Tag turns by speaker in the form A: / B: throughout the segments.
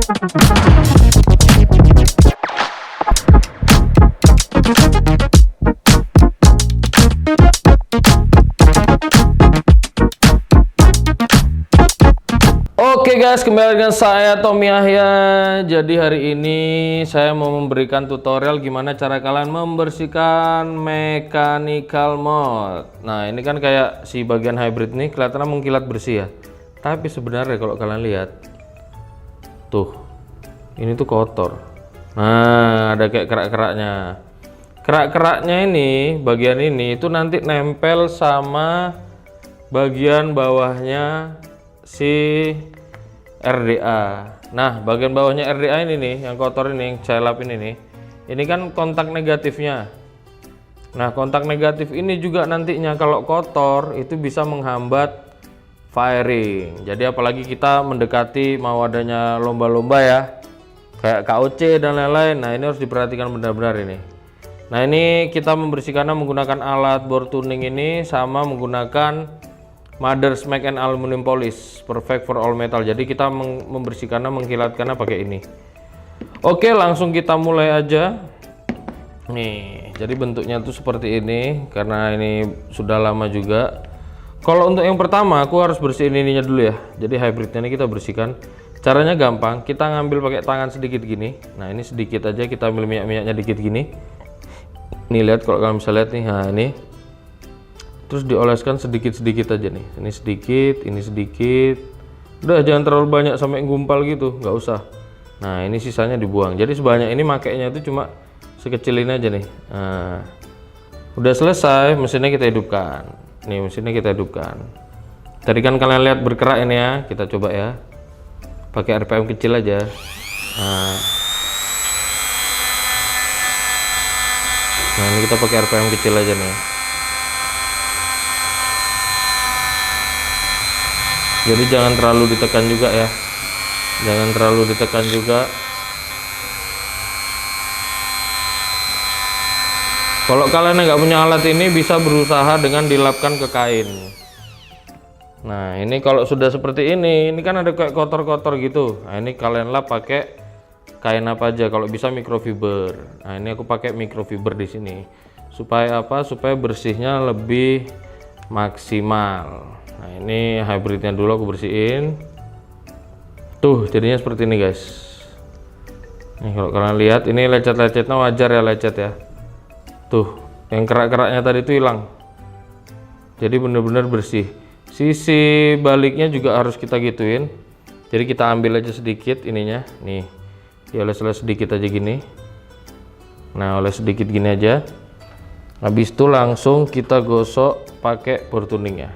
A: Oke guys, kembali dengan saya Tommy Yahya. Jadi hari ini saya mau memberikan tutorial gimana cara kalian membersihkan mechanical mode. Nah ini kan kayak si bagian hybrid nih kelihatannya mengkilat bersih ya. Tapi sebenarnya kalau kalian lihat tuh, ini tuh kotor. Nah ada kayak kerak-keraknya. Kerak-keraknya ini, bagian ini itu nanti nempel sama bagian bawahnya si RDA. Nah bagian bawahnya RDA ini nih yang kotor ini, yang saya lap ini kan kontak negatifnya. Nah kontak negatif ini juga nantinya kalau kotor itu bisa menghambat firing. Jadi apalagi kita mendekati mau adanya lomba-lomba ya, kayak KOC dan lain-lain. Nah ini harus diperhatikan benar-benar ini. Nah ini kita membersihkannya menggunakan alat bore tuning ini sama menggunakan Mother's Make and Aluminium Polish Perfect for All Metal. Jadi kita membersihkannya, mengkilatkannya pakai ini. Oke, langsung kita mulai aja. Nih, jadi bentuknya tuh seperti ini karena ini sudah lama juga. Kalau untuk yang pertama aku harus bersihin ininya dulu ya. Jadi hybridnya ini kita bersihkan. Caranya gampang, kita ngambil pakai tangan sedikit gini. Nah, ini sedikit aja kita ambil minyak-minyaknya dikit gini. Nih lihat kalau kalian bisa lihat nih. Nah, ini terus dioleskan sedikit-sedikit aja nih, ini sedikit, udah jangan terlalu banyak sampai gumpal gitu, nggak usah. Nah ini sisanya dibuang, jadi sebanyak ini makainya itu cuma sekecil ini aja nih. Nah, udah selesai, mesinnya kita hidupkan. Nih mesinnya kita hidupkan. Tadi kan kalian lihat bergerak ini ya, kita coba ya pakai RPM kecil aja. Nah ini kita pakai RPM kecil aja nih. Jadi jangan terlalu ditekan juga ya, jangan terlalu ditekan juga. Kalau kalian nggak punya alat ini bisa berusaha dengan dilapkan ke kain. Nah ini kalau sudah seperti ini kan ada kayak kotor-kotor gitu. Nah ini kalian lap pakai kain apa aja, kalau bisa microfiber. Nah ini aku pakai microfiber di sini supaya apa? Supaya bersihnya lebih maksimal. Nah ini hybridnya dulu aku bersihin. Tuh jadinya seperti ini guys. Nih kalau kalian lihat ini lecet-lecetnya wajar ya, lecet ya. Tuh yang kerak-keraknya tadi itu hilang. Jadi benar-benar bersih. Sisi baliknya juga harus kita gituin. Jadi kita ambil aja sedikit ininya. Nih dioles-oles sedikit aja gini. Nah oles sedikit gini aja. Habis itu langsung kita gosok pakai bore tuning ya.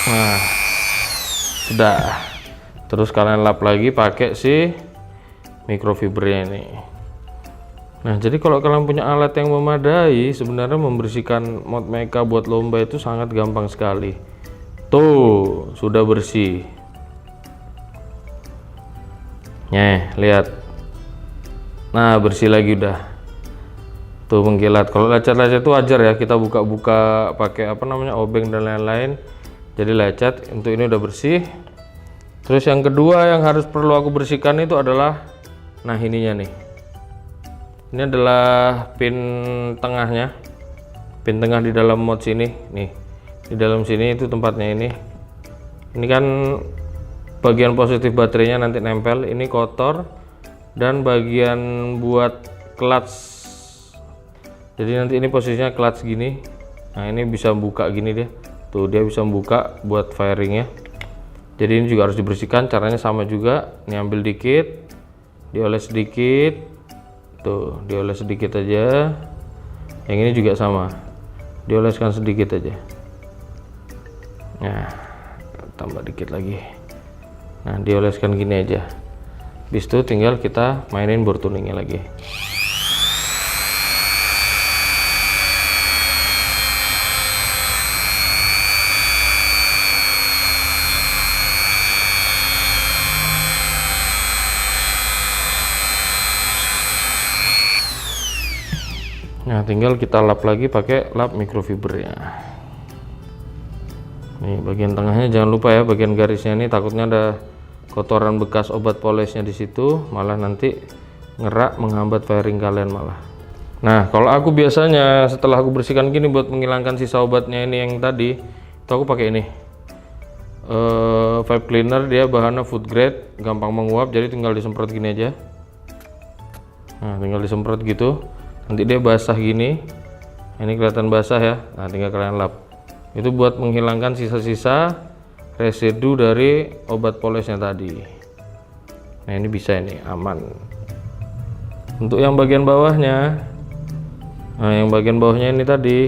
A: Nah sudah, terus kalian lap lagi pakai si microfibernya ini. Nah jadi kalau kalian punya alat yang memadai sebenarnya membersihkan mod mecha buat lomba itu sangat gampang sekali. Tuh sudah bersih. Lihat. Nah bersih lagi udah. Tuh mengkilat. Kalau lecet-lecet itu wajar ya, kita buka-buka pakai apa namanya obeng dan lain-lain. Jadi lecet. Untuk ini udah bersih. Terus yang kedua yang harus perlu aku bersihkan itu adalah, nah ininya nih. Ini adalah pin tengahnya. Pin tengah di dalam mod sini. Nih di dalam sini itu tempatnya ini. Ini kan bagian positif baterainya nanti nempel, ini kotor, dan bagian buat clutch. Jadi nanti ini posisinya clutch gini. Nah ini bisa buka gini dia. Tuh dia bisa buka buat firingnya. Jadi ini juga harus dibersihkan. Caranya sama juga. Ini ambil dikit, dioles sedikit. Tuh dioles sedikit aja. Yang ini juga sama, dioleskan sedikit aja. Nah tambah dikit lagi. Nah dioleskan gini aja. Habis itu tinggal kita mainin bore tuningnya lagi. Nah, tinggal kita lap lagi pakai lap microfibernya. Nih, bagian tengahnya jangan lupa ya, bagian garisnya ini takutnya ada kotoran bekas obat polishnya di situ, malah nanti ngerak menghambat firing kalian malah. Nah, kalau aku biasanya setelah aku bersihkan gini buat menghilangkan sisa obatnya ini yang tadi, itu aku pakai ini. Vape cleaner, dia bahannya food grade, gampang menguap, jadi tinggal disemprot gini aja. Nah, tinggal disemprot gitu, nanti dia basah gini. Ini kelihatan basah ya. Nah, tinggal kalian lap. Itu buat menghilangkan sisa-sisa residu dari obat polishnya tadi. Nah, ini bisa, ini aman. Untuk yang bagian bawahnya, nah yang bagian bawahnya ini tadi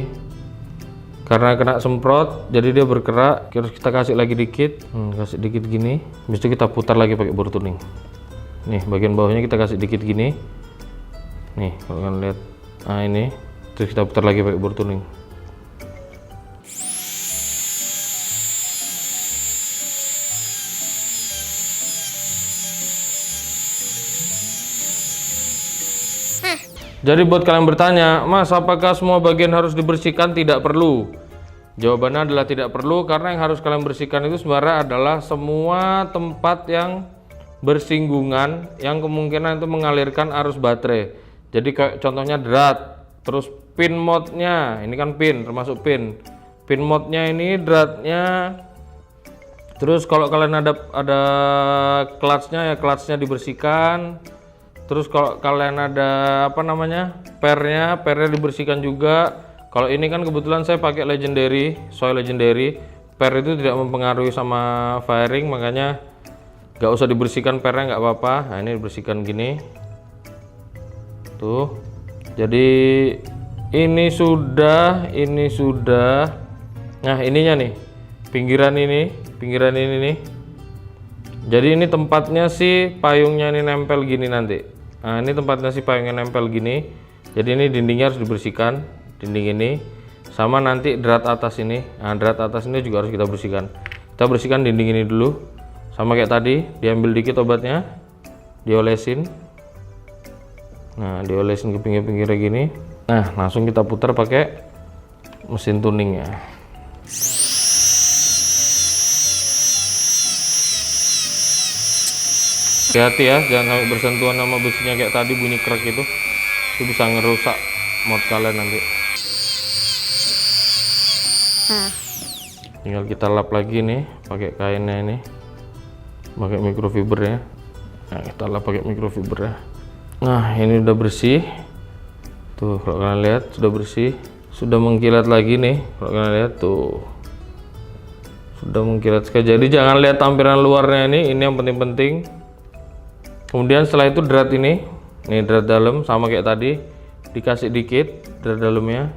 A: karena kena semprot jadi dia berkerak, terus kita kasih lagi dikit, kasih dikit gini, habis itu kita putar lagi pakai bor tuning. Nih, bagian bawahnya kita kasih dikit gini. Nih, kalau kalian lihat, nah ini, terus kita putar lagi pakai bor tuning. Jadi buat kalian bertanya, Mas, apakah semua bagian harus dibersihkan? Tidak perlu. Jawabannya adalah tidak perlu, karena yang harus kalian bersihkan itu sebenarnya adalah semua tempat yang bersinggungan yang kemungkinan itu mengalirkan arus baterai. Jadi kayak contohnya drat, terus pin mode-nya, ini kan pin, termasuk pin. Pin mode-nya ini, dratnya. Terus kalau kalian ada clutch-nya, ya clutch-nya dibersihkan. Terus kalau kalian ada apa namanya, pernya dibersihkan juga. Kalau ini kan kebetulan saya pakai Legendary, Soil Legendary. Per itu tidak mempengaruhi sama firing, makanya nggak usah dibersihkan pernya, nggak apa-apa. Nah, ini dibersihkan gini. Tuh. Jadi ini sudah. Nah, ininya nih. Pinggiran ini nih. Jadi ini tempatnya si payungnya ini nempel gini nanti. Nah, ini tempatnya si payungnya nempel gini. Jadi ini dindingnya harus dibersihkan, dinding ini. Sama nanti drat atas ini. Nah, drat atas ini juga harus kita bersihkan. Kita bersihkan dinding ini dulu. Sama kayak tadi, diambil dikit obatnya, diolesin. Nah, diolesin ke pinggir-pinggirnya gini. Nah, langsung kita putar pakai mesin tuningnya. Hati-hati ya, jangan sampai bersentuhan sama besinya kayak tadi, bunyi krek itu bisa ngerusak mod kalian nanti. Tinggal kita lap lagi nih pakai kainnya ini, pakai microfiber ya. Nah, kita lap pakai microfiber ya. Nah, ini udah bersih tuh, kalau kalian lihat sudah bersih, sudah mengkilat lagi nih, kalau kalian lihat tuh sudah mengkilat sekali. Jadi jangan lihat tampilan luarnya ini yang penting-penting. Kemudian setelah itu drat ini drat dalam sama kayak tadi, dikasih dikit drat dalamnya.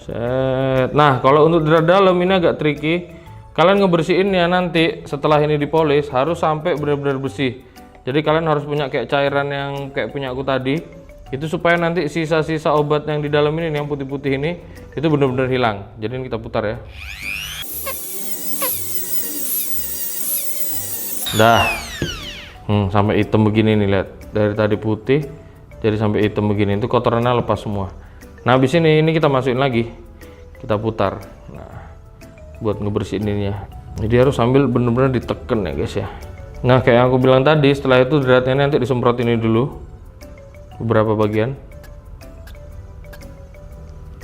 A: Set. Nah, kalau untuk drat dalam ini agak tricky. Kalian ngebersihinnya nanti setelah ini dipolis harus sampai benar-benar bersih. Jadi kalian harus punya kayak cairan yang kayak punya aku tadi. Itu supaya nanti sisa-sisa obat yang di dalam ini, yang putih-putih ini, itu benar-benar hilang. Jadi ini kita putar ya. Dah. Sampai hitam begini nih, lihat, dari tadi putih jadi sampai hitam begini, itu kotorannya lepas semua. Nah, habis ini kita masukin lagi, kita putar. Nah, buat ngebersihin ininya, jadi harus sambil bener-bener diteken ya guys ya. Nah, kayak yang aku bilang tadi, setelah itu dratnya nanti disemprot ini dulu beberapa bagian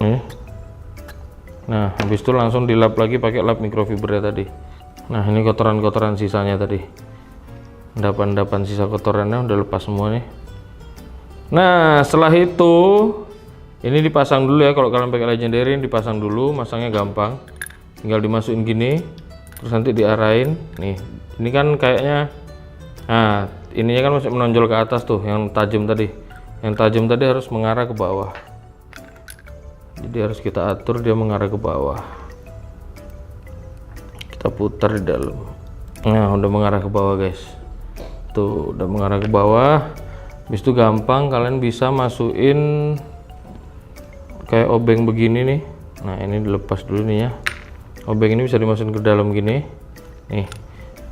A: nih. Nah, habis itu langsung dilap lagi pakai lap microfiber tadi. Nah, ini kotoran-kotoran sisanya tadi, endapan-endapan sisa kotorannya udah lepas semua nih. Nah, setelah itu ini dipasang dulu ya. Kalau kalian pakai Legendary ini dipasang dulu, masangnya gampang, tinggal dimasukin gini, terus nanti diarahin nih. Ini kan kayaknya, nah ininya kan masih menonjol ke atas tuh, yang tajam tadi. Yang tajam tadi harus mengarah ke bawah, jadi harus kita atur dia mengarah ke bawah. Kita putar di dalam. Nah, udah mengarah ke bawah guys. Tuh, udah mengarah ke bawah. Habis itu gampang kalian bisa masukin kayak obeng begini nih. Nah, ini dilepas dulu nih ya. Obeng ini bisa dimasukin ke dalam gini nih.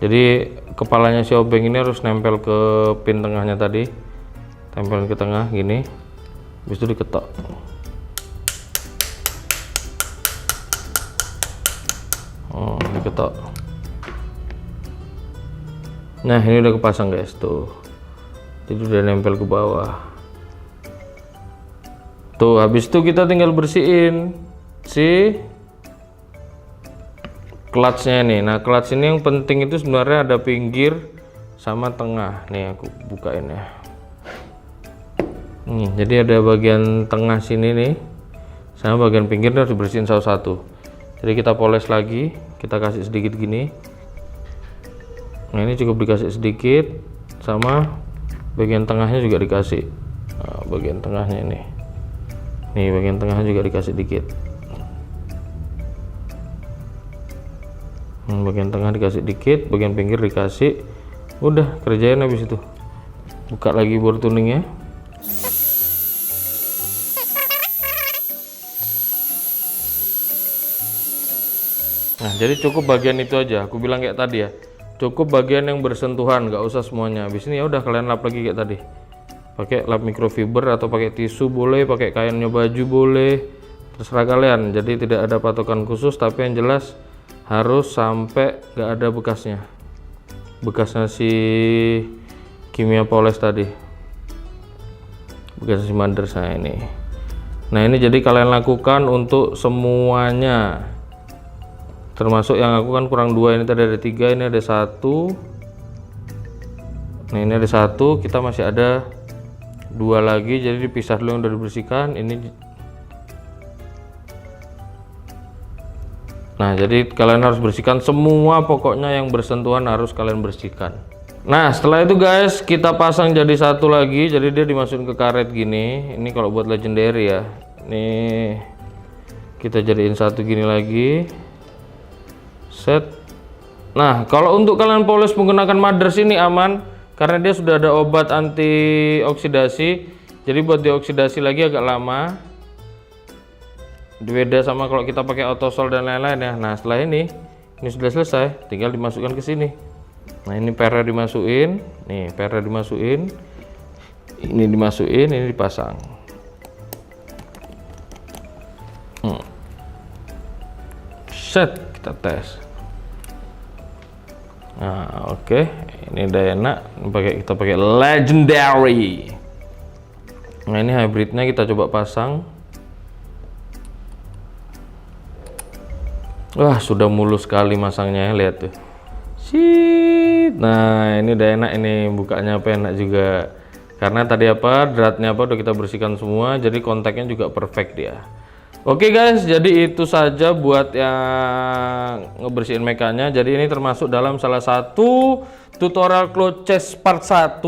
A: Jadi kepalanya si obeng ini harus nempel ke pin tengahnya tadi, tempel ke tengah gini. Habis itu diketok. Diketok. Nah, ini udah kepasang guys tuh. Jadi udah nempel ke bawah. Tuh, habis itu kita tinggal bersihin si clutch-nya nih. Nah, clutch ini yang penting itu sebenarnya ada pinggir sama tengah. Nih aku bukain ya. Nih, jadi ada bagian tengah sini nih sama bagian pinggir harus dibersihin satu-satu. Jadi kita poles lagi, kita kasih sedikit gini. Nah, ini cukup dikasih sedikit, sama bagian tengahnya juga dikasih. Nah, bagian tengahnya ini, nih bagian tengahnya juga dikasih dikit. Bagian tengah dikasih dikit, bagian pinggir dikasih. Udah kerjain habis itu. Buka lagi bor tuningnya. Nah, jadi cukup bagian itu aja. Aku bilang kayak tadi ya. Cukup bagian yang bersentuhan, nggak usah semuanya. Habis ini ya udah kalian lap lagi kayak tadi. Pakai lap microfiber atau pakai tisu boleh, pakai kainnya baju boleh. Terserah kalian. Jadi tidak ada patokan khusus, tapi yang jelas harus sampai nggak ada bekasnya. Bekasnya si kimia poles tadi. Bekas si mother saya ini. Nah, ini jadi kalian lakukan untuk semuanya. Termasuk yang aku kan kurang 2, ini tadi ada 3, ini ada 1. Nah, ini ada 1, kita masih ada 2 lagi, jadi dipisah dulu yang udah dibersihkan. Ini nah, jadi kalian harus bersihkan semua, pokoknya yang bersentuhan harus kalian bersihkan. Nah, setelah itu guys, kita pasang jadi satu lagi, jadi dia dimasukin ke karet gini. Ini kalau buat legendary ya. Nih kita jadiin satu gini lagi. Set. Nah, kalau untuk kalian poles menggunakan mothers ini aman karena dia sudah ada obat anti oksidasi. Jadi buat dioksidasi lagi agak lama. Beda sama kalau kita pakai autosol dan lain-lain ya. Nah, setelah ini sudah selesai, tinggal dimasukkan ke sini. Nah, ini pernya dimasukin, nih pernya dimasukin. Ini dimasukin, ini dipasang. Set, kita tes. Nah, oke, ini udah enak. Kita pakai legendary. Nah, ini hybridnya kita coba pasang. Wah, sudah mulus sekali masangnya, lihat tuh. Shit. Nah, ini udah enak, ini bukanya apa enak juga. Karena tadi apa, dratnya apa udah kita bersihkan semua, jadi kontaknya juga perfect dia. Oke guys, jadi itu saja buat yang ngebersihin mekannya. Jadi ini termasuk dalam salah satu tutorial clutch chest part 1.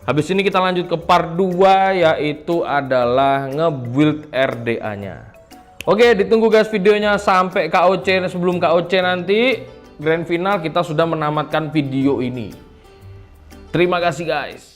A: Habis ini kita lanjut ke part 2, yaitu adalah nge-build RDA-nya. Oke, ditunggu guys videonya sampai KOC. Sebelum KOC nanti grand final kita sudah menamatkan video ini. Terima kasih guys.